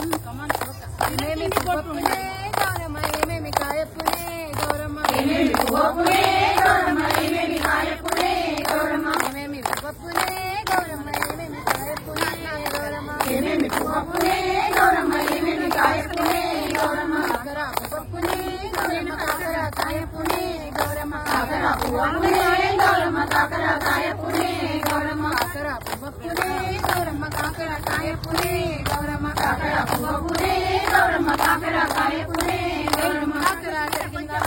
ఏమేమి పువ్వప్పునే గౌరమ్మ ఏమేమి కాయప్పునే గౌరమ్మ ఏమేమి పువ్వప్పునే గౌరమ్మ ఏమేమి కాయప్పునే గౌరమ్మ ఏమేమి పువ్వప్పునే గౌరమ్మ ఏమేమి కాయప్పునే గౌరమ్మ ఏమేమి పువ్వప్పునే గౌరమ్మ ఏమేమి కాయప్పునే గౌరమ్మ కాకర పువ్వప్పునే గౌరమ్మ కాకర కాయప్పునే గౌరమ్మ కాకర పువ్వప్పునే గౌరమ్మ కాకర కాయప్పునే గౌరమ్మ కాకర పువ్వప్పునే గౌరమ్మ కాకర కాయప్పునే గౌరమ్మ కాకర పువ్వప్పునే గౌరమ్మ కాకర కాయప్పునే గౌరమ్మ కాకర జరిగిందా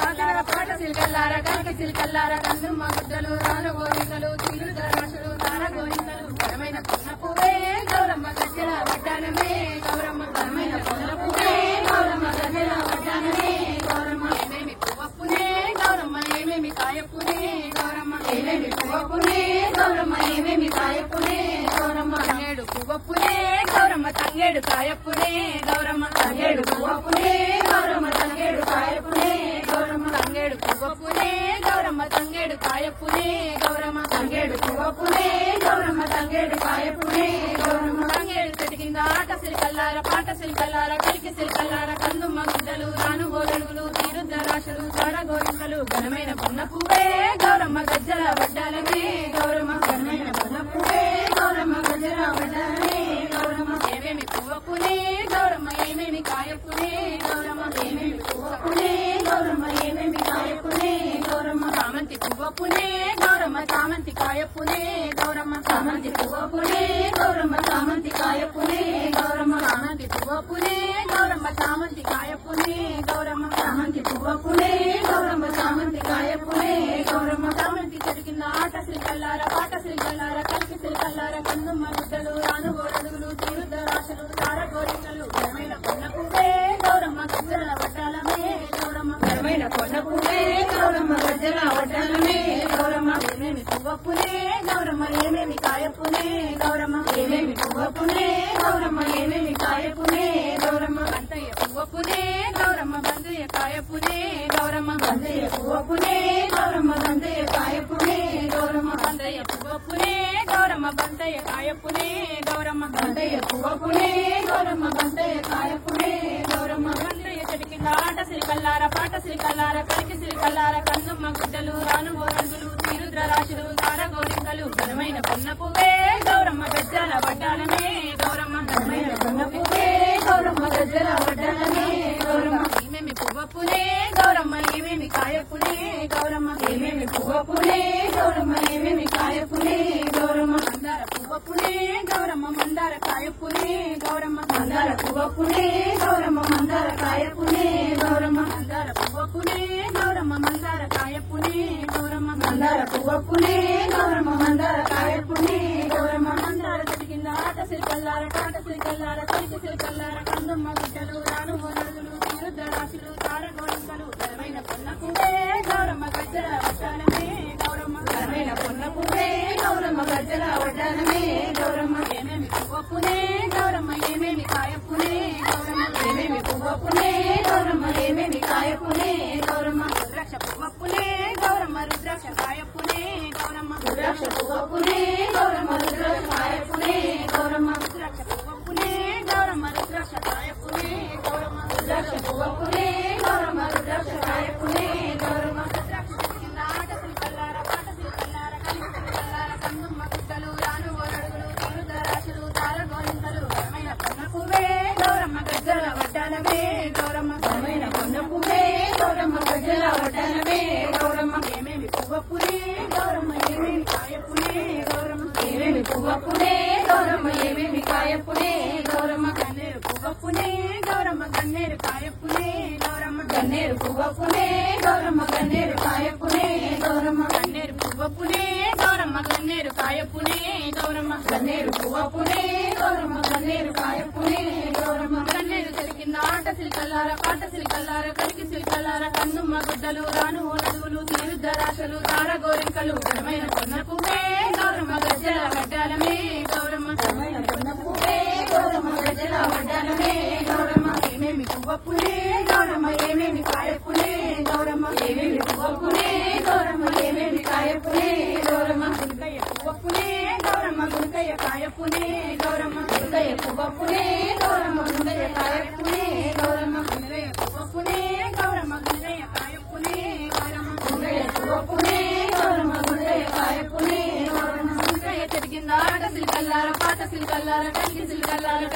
కాకర పాట సిల్కల్లార కనక సిల్కల్లార కన్నుమ్మ గుడ్డలు రాను గోరికలు తిరుద రాశులు తార గోరింకలు ఘనమైన పున్న పువ్వే గౌరమ్మ గజ్జల వడ్డానమే గౌరమ్మ ఘనమైన పున్న పువ్వే గౌరమ్మ గజల వడ్డానమే గౌరమ్మ ఏమేమి పువ్వప్పునే గౌరమ్మ ఏమేమి కాయప్పునే గౌరమ్మ ఏమేమి పువ్వప్పునే గౌరమ్మ ఏమేమి కాయప్పునే గౌరమ్మ తంగేడు పువ్వప్పునే గౌరమ్మ తంగేడు కాయప్పునే గౌరమ్మ తంగేడు పువ్వప్పునే గౌరమ్మ తంగేడు కాయప్పునే గౌరమ్మ తంగేడు పువ్వప్పునే గౌరమ్మ తంగేడు కాయప్పునే గౌరమ్మ తంగేడు పువ్వప్పునే గౌరమ్మ తంగేడు కాయప్పునే గౌరమ్మ తంగేడు చెట్టు కింద ఆట సిల్కల్లార పాట సిల్కల్లార కలికి సిల్కల్లార కందుమ్మ గుడ్డలు రాను గోరడుగులు తీరుద్ద రాశులు చాడ గోరింకలు ఘనమైన పున్న పువ్వే గౌరమ్మ గజ్జల వడ్డాలమే గౌరమ్మ ఘనమైన పున్న పువ్వే గౌరమ్మ గజల వడ్డానమే గౌరమ్మ ఏమేమి పువ్వప్పునే గౌరమ్మ ఏమేమి కాయప్పునే గౌరమ్మ ఏమేమి పువ్వప్పునే గౌరమ్మ ఏమేమి కాయప్పునే గౌరమ్మ చామంతి పువ్వప్పునే గౌరమ్మ చామంతి కాయప్పునే గౌరమ్మ చామంతి పువ్వప్పునే గౌరమ్మ చామంతి కాయప్పునే గౌరమ్మ చామంతి పువ్వప్పునే గౌరమ్మ చామంతి కాయప్పునే గౌరమ్మ చామంతి పువ్వప్పునే గౌరమ్మ చామంతి కాయప్పునే గౌరమ్మ చామంతి చెట్టు కింద ఆట సిల్కల్లార పాట సిల్కల్లార కలికి సిల్కల్లార కందుమ్మ గుడ్డలు రాను గోడలుగులు తీరుద్ద రాశులు తార గోరింకలు ఘనమైన పున్న పువ్వే గౌరమ్మ గజ్జల వడ్డాలమే గౌరమ్మ ఘనమైన పొన్న పువ్వే గౌరమ్మ గజ్జల వడ్డానమే గౌరమ్మ ఏమేమి పువ్వప్పునే గౌరమ్మ ఏమేమి కాయప్పునే గౌరమ్మ ఏమేమి పువ్వప్పునే గౌరమ్మ ఏమేమి కాయప్పునే గౌరమ్మ బంతయ్య పువ్వప్పునే గౌరమ్మ బంతయ్య కాయప్పునే గౌరమ్మ బందయ్య పువ్వప్పునే గౌరమ్మ బందయ్య కాయప్పునే గౌరమ్మ బంతయ్య పువ్వప్పునే గౌరమ్మ బంతయ్య కాయప్పునే గౌరమ్మ బందయ్య పువ్వప్పునే గౌరమ్మ బందయ్య కాయప్పునే గౌరమ్మ బంతయ్య చెట్టు కింద ఆట సిరికల్లార పాట సిరికల్లార కలికి సిరికల్లార కన్నుమ్మ గుడ్డలు రాను గోరంగులు తీరుద్ర రాశులు తార గోరింకలు ఘనమైన పున్న పువ్వే గౌరమ్మ గజ్జల వడ్డానమే గౌరమ్మ ఘనమైన పొన్న పువ్వే గౌరమ్మ గజ్జల వడ్డానమే గౌరమ్మ ఏమేమి పువ్వప్పునే గౌరమ్మ ఏమేమి కాయప్పునే గౌరమ్మ ఏమేమి పువ్వప్పునే గౌరమ్మ ఏమేమి కాయప్పునే గౌరమ్మ మందార పువ్వప్పునే గౌరమ్మ మందార కాయప్పునే గౌరమ్మ మందార పువ్వప్పునే గౌరమ్మ మందార కాయప్పునే గౌరమ్మ మందార పువ్వప్పునే గౌరమ్మ మందార కాయప్పునే గౌరమ్మ మందార పువ్వప్పునే గౌరమ్మ మందార కాయప్పునే గౌరమ్మ మందార చెట్టు కింద ఆట సిరికల్లార కాట సిరికల్లార కలికి సిరికల్లార కందమ్మ గుడ్డలు రాను నడుగులు తీరుద్ద రాశులు తార గోరింకలు ఘనమైన పున్న పువ్వే గౌరమ్మ గజ్జల వడ్డానమే గౌరమ్మ ఘనమైన పొన్న పువ్వే గౌరమ్మ గజ్జల వడ్డానమే గౌరమ్మ ఏమేమి పువ్వప్పునే గౌరమ్మ ఏమేమి కాయప్పునే గౌరమ్మ ఏమేమి పువ్వప్పునే గౌరమ్మ ఏమేమి కాయప్పునే గౌరమ్మ రుద్రాక్ష పువ్వప్పునే గౌరమ్మ రుద్రాక్ష కాయప్పునే గౌరమ్మ రుద్రాక్ష పువ్వప్పునే గౌరమ్మ రుద్రాక్ష కాయప్పునే గౌరమ్మ రుద్రాక్ష పువ్వప్పునే గౌరమ్మ రుద్రాక్ష కాయప్పునే గౌరమ్మ రుద్రాక్ష పువ్వప్పునే గౌరమ్మ రుద్రాక్ష కాయప్పునే గౌరమ్మ రుద్రాక్ష చెట్టు కింద ఆట సిల్కల్లార పాట సిల్కల్లార కలిసి సిల్కల్లార కందుమ్మ గుడ్డలు రాను గోరడుగులు తీరుద రాశులు తార గోరింకలు ఘనమైన పున్న పువ్వే గౌరమ్మ గజ్జల వడ్డానమే గౌరమ్మ ఘనమైన పొన్న పువ్వే గౌరమ్మ గజ్జల వడ్డానమే గౌరమ్మ ఏమేమి పువ్వప్పునే గౌరమ్మ ఏమేమి కాయప్పునే గౌరమ్మ ఏమేమి పువ్వప్పునే గౌరమ్మ ఏమేమి కాయప్పునే గౌరమ్మ గన్నేరు పువ్వప్పునే గౌరమ్మ గన్నేరు కాయప్పునే గౌరమ్మ గన్నేరు పువ్వప్పునే గౌరమ్మ గన్నేరు కాయప్పునే గౌరమ్మ గన్నేరు పువ్వప్పునే గౌరమ్మ గన్నేరు కాయప్పునే గౌరమ్మ గన్నేరు పువ్వప్పునే గౌరమ్మ గన్నేరు కాయప్పునే గౌరమ్మ గన్నేరు చెలికింద ఆట సిల్కల్లార పాట సిల్కల్లార కలికి సిల్కల్లార కందుమ్మ గుడ్డలు రాను నడువులు తీరుద్ద రాశులు తార గోరింకలు ఘనమైన పున్న పువ్వే గౌరమ్మ గజ్జల వడ్డాలమే గౌరమ్మ ఘనమైన పొన్న పువ్వే గౌరమ్మ గజ్జల వడ్డానమే గౌరమ్మ ఏమేమి పువ్వప్పునే గౌరమ్మ ఏమేమి కాయప్పునే గౌరమ్మ ఏమేమి పువ్వప్పునే గౌరమ్మ ఏమేమి కాయప్పునే గౌరమ్మ గుంకయ్య పువ్వప్పునే గౌరమ్మ గుంకయ్య కాయప్పునే గౌరమ్మ గుంకయ్య పువ్వప్పునే గౌరమ్మ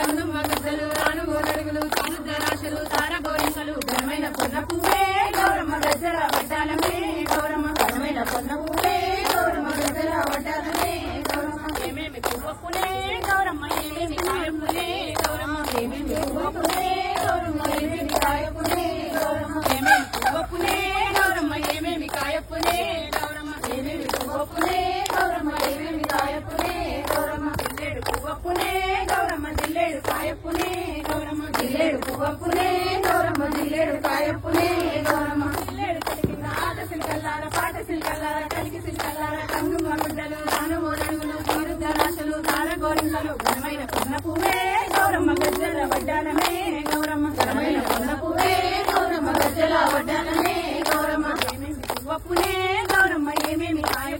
కందుమ్మ గుద్దలు రాను గోదడుగులు తీరుద్ద రాశులు తార గోరింకలు ఘనమైన పొన్న పువ్వే గౌరమ్మ గజ్జల వడ్డానమే గౌరమ్మ ఘనమైన పొన్న పువ్వే గౌరమ్మ గజ్జల వడ్డానమే గౌరమ్మ ఏమేమి పువ్వప్పునే గౌరమ్మ ఏమేమి కాయపునే గౌరమ్మ ఏమేమి పువ్వప్పునే గౌరమ్మ ఏమేమి కాయపునే గౌరమ్మ ఏమేమి పువ్వప్పునే గౌరమ్మ ఏమేమి కాయపునే గౌరమ్మ ఏమేమి పువ్వప్పునే గౌరమ్మ ఏమేమి కాయపునే గౌరమ్మ జిల్లేడు పువ్వప్పునే గౌరమ్మ జిల్లేడు కాయపునే గౌరమ్మ జిల్లేడు పువ్వప్పునే గౌరమ్మ జిల్లేడు కాయపునే గౌరమ్మ జిల్లేడు కలిగిన ఆట సిల్కల్లార పాట సిల్కల్లార కలిగి సిల్కల్లార కందుమ్మ గుడ్డలు రాను ఓడడుగులు తీరుద్ద రాశులు తార గోరింకలు ఘనమైన పొన్న పువ్వే గౌరమ్మ గజ్జల వడ్డానమే గౌరమ్మ ఘనమైన పొన్న పువ్వే గౌరమ్మ గజ్జల వడ్డానమే గౌరమ్మ ఏమేమి పువ్వప్పునే గౌరమ్మ ఏమేమి కాయ